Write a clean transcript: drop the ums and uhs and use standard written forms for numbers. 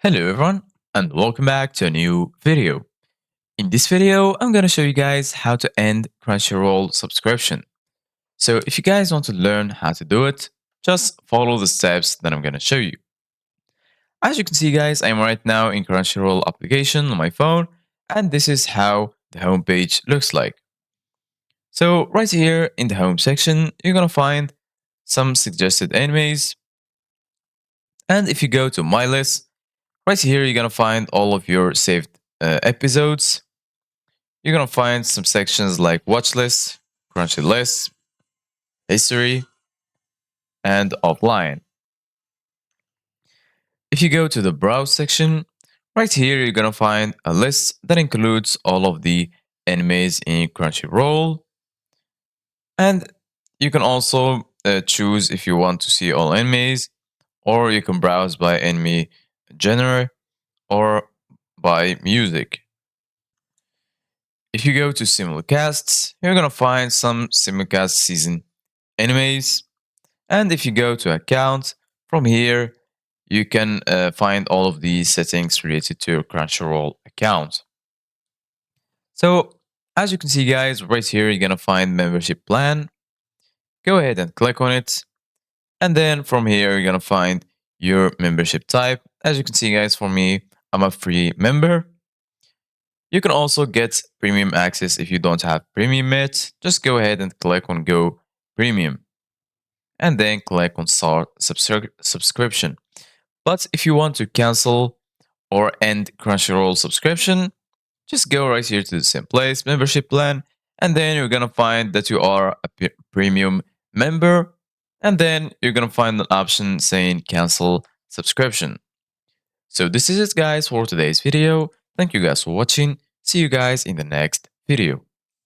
Hello everyone and welcome back to a new video. In this video, I'm going to show you guys how to end Crunchyroll subscription. So if you guys want to learn how to do it, just follow the steps that I'm going to show you. As you can see guys, I'm right now in Crunchyroll application on my phone and this is how the homepage looks like. So right here in the home section, you're going to find some suggested animes. And if you go to my list, right here, you're going to find all of your saved episodes. You're going to find some sections like watch list, crunchy list, history, and offline. If you go to the browse section, right here, you're going to find a list that includes all of the animes in Crunchyroll. And you can also choose if you want to see all animes, or you can browse by anime genre or by music. If you go to simulcasts, you're gonna find some simulcast season animes. And if you go to account, from here, you can find all of the settings related to your Crunchyroll account. So as you can see guys, right here, you're gonna find membership plan. Go ahead and click on it. And then from here, you're gonna find your membership type. As you can see guys, for me, I'm a free member. You can also get premium access if you don't have premium yet. Just go ahead and click on Go Premium and then click on Start Subscription. But if you want to cancel or end Crunchyroll subscription, just go right here to the same place, membership plan, and then you're gonna find that you are a premium member, and then you're gonna find an option saying cancel subscription. So this is it guys for today's video. Thank you guys for watching. See you guys in the next video.